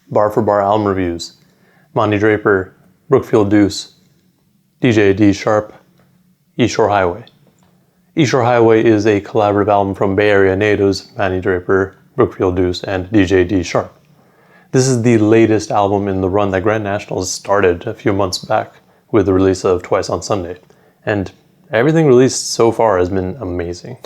Bar for bar album reviews. Mani Draper, Brookfield Deuce, DJ D Sharp, Eastshore Highway. Eastshore Highway is a collaborative album from Bay Area natives Mani Draper, Brookfield Deuce, and DJ D Sharp. This is the latest album in the run that Grand Nationxl started a few months back with the release of Twice on Sunday, and everything released so far has been amazing.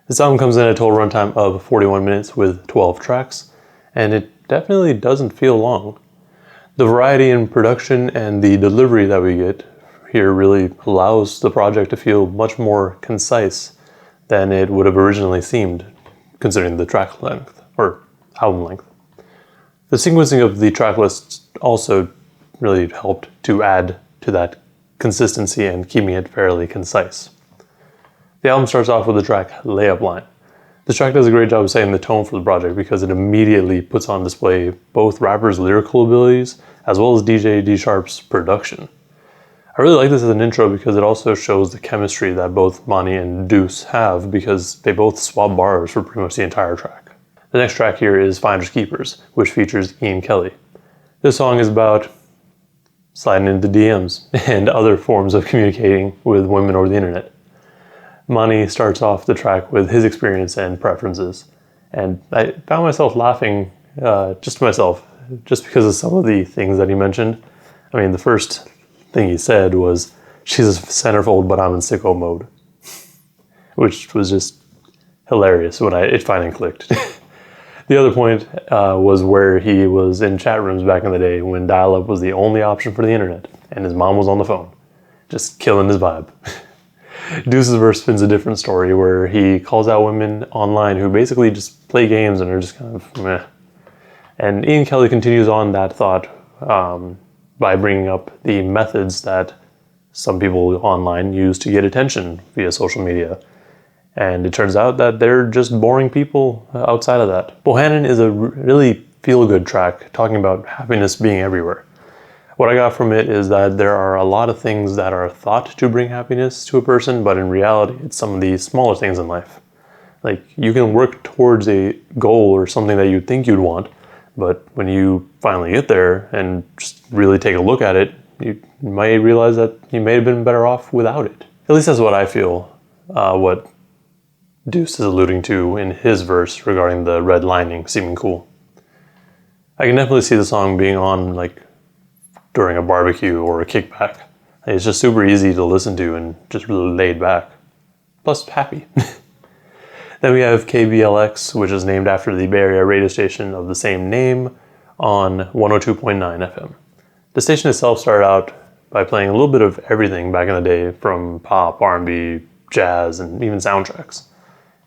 This album comes in at a total runtime of 41 minutes with 12 tracks, and it definitely doesn't feel long. The variety in production and the delivery that we get here really allows the project to feel much more concise than it would have originally seemed, considering the track length, or album length. The sequencing of the track lists also really helped to add to that consistency and keeping it fairly concise. The album starts off with the track Layup Line. This track does a great job of setting the tone for the project because it immediately puts on display both rappers' lyrical abilities as well as DJ D Sharp's production. I really like this as an intro because it also shows the chemistry that both Mani and Deuce have because they both swap bars for pretty much the entire track. The next track here is Finders Keepers, which features Ian Kelly. This song is about sliding into DMs and other forms of communicating with women over the internet. Mani starts off the track with his experience and preferences, and I found myself laughing just to myself, just because of some of the things that he mentioned. I mean, the first thing he said was, "She's a centerfold, but I'm in sicko mode," which was just hilarious when it finally clicked. The other point was where he was in chat rooms back in the day when dial-up was the only option for the internet, and his mom was on the phone, just killing his vibe. Deuce's verse spins a different story where he calls out women online who basically just play games and are just kind of meh. And Ian Kelly continues on that thought by bringing up the methods that some people online use to get attention via social media. And it turns out that they're just boring people outside of that. Bohannon is a really feel-good track talking about happiness being everywhere. What I got from it is that there are a lot of things that are thought to bring happiness to a person, but in reality, it's some of the smaller things in life. Like, you can work towards a goal or something that you think you'd want, but when you finally get there and just really take a look at it, you might realize that you may have been better off without it. At least that's what I feel, what Deuce is alluding to in his verse regarding the red lining seeming cool. I can definitely see the song being on, like, during a barbecue or a kickback. It's just super easy to listen to and just really laid back. Plus happy. Then we have KBLX, which is named after the Bay Area radio station of the same name on 102.9 FM. The station itself started out by playing a little bit of everything back in the day, from pop, R&B, jazz, and even soundtracks.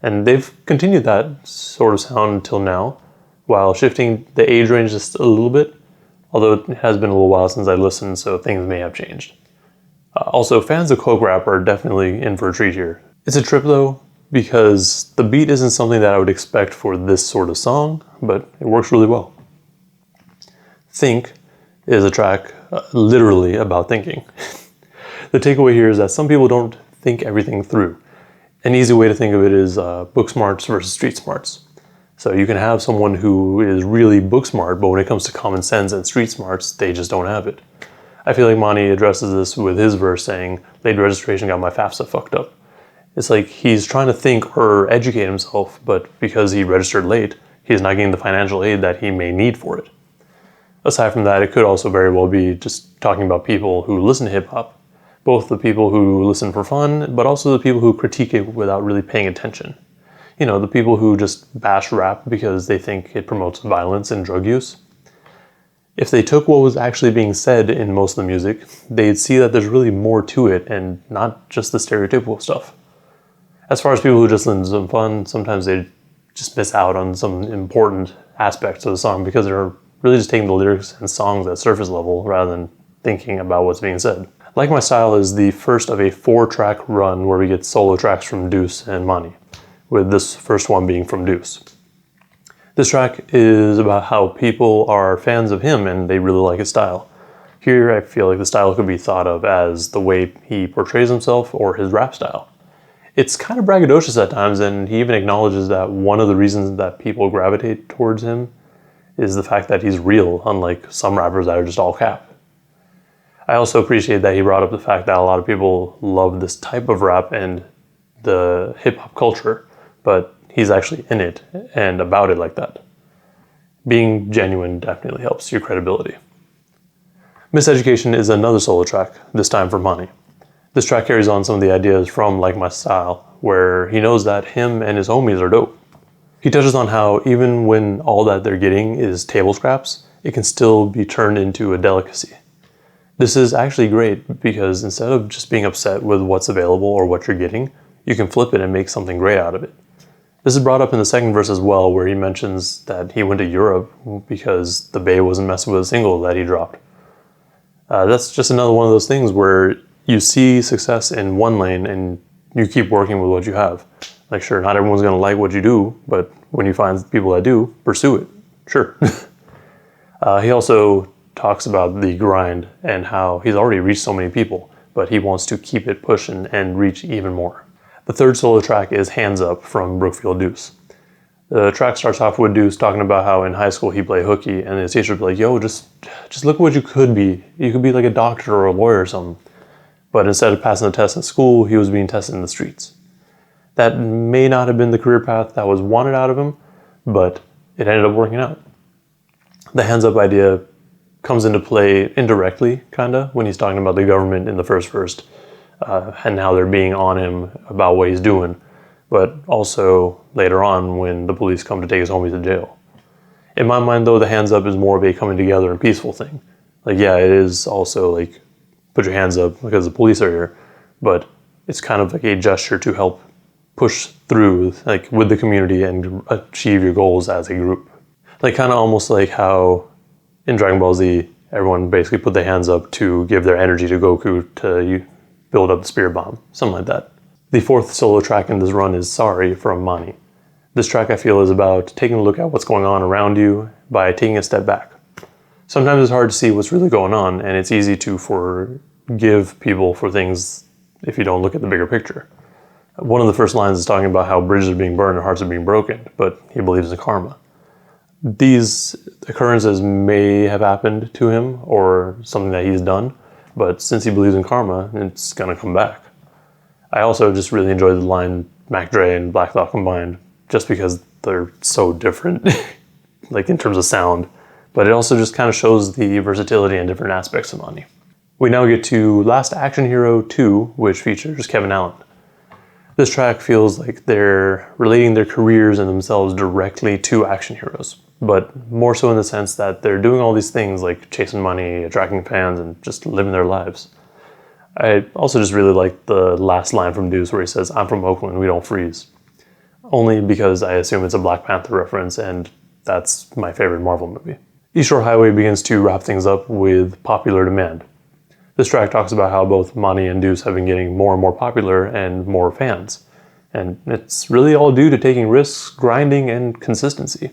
And they've continued that sort of sound until now, while shifting the age range just a little bit, although it has been a little while since I listened, so things may have changed. Also, fans of Coke Rap are definitely in for a treat here. It's a trip though, because the beat isn't something that I would expect for this sort of song, but it works really well. Think is a track literally about thinking. The takeaway here is that some people don't think everything through. An easy way to think of it is book smarts versus street smarts. So you can have someone who is really book smart, but when it comes to common sense and street smarts, they just don't have it. I feel like Mani addresses this with his verse saying, "Late registration got my FAFSA fucked up." It's like he's trying to think or educate himself, but because he registered late, he's not getting the financial aid that he may need for it. Aside from that, it could also very well be just talking about people who listen to hip-hop. Both the people who listen for fun, but also the people who critique it without really paying attention. You know, the people who just bash rap because they think it promotes violence and drug use. If they took what was actually being said in most of the music, they'd see that there's really more to it and not just the stereotypical stuff. As far as people who just listen to some fun, sometimes they just miss out on some important aspects of the song because they're really just taking the lyrics and songs at surface level rather than thinking about what's being said. Like My Style is the first of a 4-track run where we get solo tracks from Deuce and Mani, with this first one being from Deuce. This track is about how people are fans of him and they really like his style. Here I feel like the style could be thought of as the way he portrays himself or his rap style. It's kind of braggadocious at times, and he even acknowledges that one of the reasons that people gravitate towards him is the fact that he's real, unlike some rappers that are just all cap. I also appreciate that he brought up the fact that a lot of people love this type of rap and the hip-hop culture, but he's actually in it and about it like that. Being genuine definitely helps your credibility. Miseducation is another solo track, this time for Mani. This track carries on some of the ideas from Like My Style, where he knows that him and his homies are dope. He touches on how even when all that they're getting is table scraps, it can still be turned into a delicacy. This is actually great because instead of just being upset with what's available or what you're getting, you can flip it and make something great out of it. This is brought up in the second verse as well, where he mentions that he went to Europe because the Bay wasn't messing with a single that he dropped. That's just another one of those things where you see success in one lane and you keep working with what you have. Like, sure, not everyone's going to like what you do, but when you find people that do, pursue it. Sure. He also talks about the grind and how he's already reached so many people, but he wants to keep it pushing and reach even more. The third solo track is Hands Up from Brookfield Deuce. The track starts off with Deuce talking about how in high school he played hooky, and his teacher would be like, yo, just look at what you could be. You could be like a doctor or a lawyer or something. But instead of passing the test in school, he was being tested in the streets. That may not have been the career path that was wanted out of him, but it ended up working out. The hands up idea comes into play indirectly, kinda, when he's talking about the government in the first verse, and how they're being on him about what he's doing, but also later on when the police come to take his homies to jail. In my mind, though, the hands up is more of a coming together and peaceful thing. Like, yeah, it is also like, put your hands up because the police are here, but it's kind of like a gesture to help push through, like, with the community and achieve your goals as a group. Like, kind of almost like how in Dragon Ball Z, everyone basically put their hands up to give their energy to Goku to build up the spirit bomb, something like that. The fourth solo track in this run is Sorry from Mani. This track, I feel, is about taking a look at what's going on around you by taking a step back. Sometimes it's hard to see what's really going on, and it's easy to forgive people for things if you don't look at the bigger picture. One of the first lines is talking about how bridges are being burned and hearts are being broken, but he believes in karma. These occurrences may have happened to him or something that he's done, but since he believes in karma, it's gonna come back. I also just really enjoyed the line Mac Dre and Black Thought combined, just because they're so different, like in terms of sound, but it also just kind of shows the versatility and different aspects of Mani. We now get to Last Action Hero 2, which features Kevin Allen. This track feels like they're relating their careers and themselves directly to action heroes, but more so in the sense that they're doing all these things like chasing money, attracting fans, and just living their lives. I also just really like the last line from Deuce where he says, "I'm from Oakland, we don't freeze." Only because I assume it's a Black Panther reference, and that's my favorite Marvel movie. Eastshore Highway begins to wrap things up with Popular Demand. This track talks about how both Mani and Deuce have been getting more and more popular and more fans. And it's really all due to taking risks, grinding, and consistency.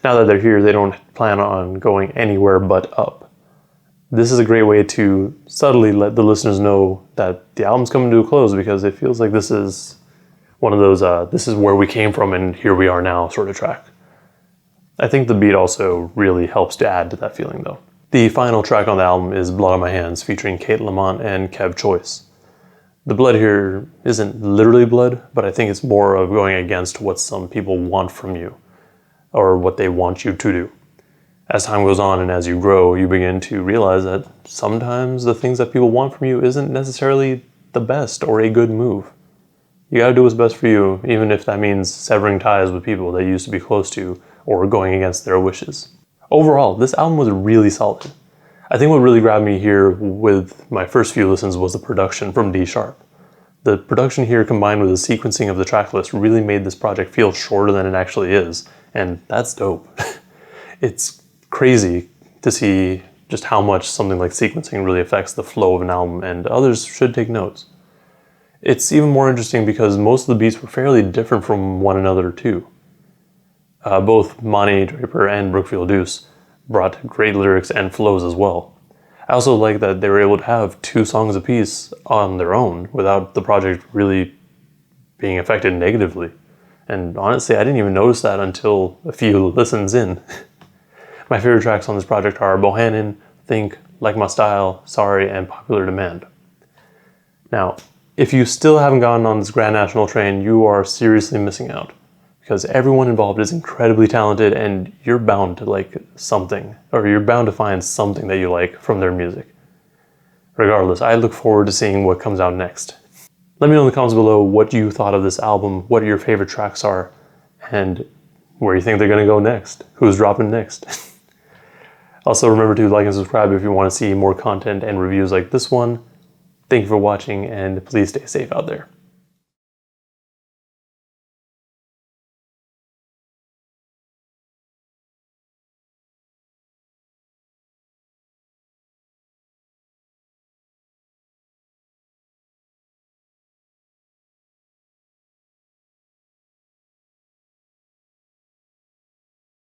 Now that they're here, they don't plan on going anywhere but up. This is a great way to subtly let the listeners know that the album's coming to a close, because it feels like this is one of those, this is where we came from and here we are now sort of track. I think the beat also really helps to add to that feeling though. The final track on the album is Blood on My Hands, featuring Kate Lamont and Kev Choice. The blood here isn't literally blood, but I think it's more of going against what some people want from you, or what they want you to do. As time goes on and as you grow, you begin to realize that sometimes the things that people want from you isn't necessarily the best or a good move. You gotta do what's best for you, even if that means severing ties with people that you used to be close to or going against their wishes. Overall, this album was really solid. I think what really grabbed me here with my first few listens was the production from D Sharp. The production here combined with the sequencing of the track list really made this project feel shorter than it actually is, and that's dope. It's crazy to see just how much something like sequencing really affects the flow of an album, and others should take notes. It's even more interesting because most of the beats were fairly different from one another too. Both Mani Draper and Brookfield Deuce brought great lyrics and flows as well. I also like that they were able to have 2 songs apiece on their own without the project really being affected negatively. And honestly, I didn't even notice that until a few listens in. My favorite tracks on this project are Bohannon, Think, Like My Style, Sorry, and Popular Demand. Now, if you still haven't gotten on this Grand Nationxl train, you are seriously missing out, because everyone involved is incredibly talented and you're bound to like something, or you're bound to find something that you like from their music. Regardless, I look forward to seeing what comes out next. Let me know in the comments below what you thought of this album, what your favorite tracks are, and where you think they're going to go next. Who's dropping next? Also, remember to like and subscribe if you want to see more content and reviews like this one. Thank you for watching, and please stay safe out there.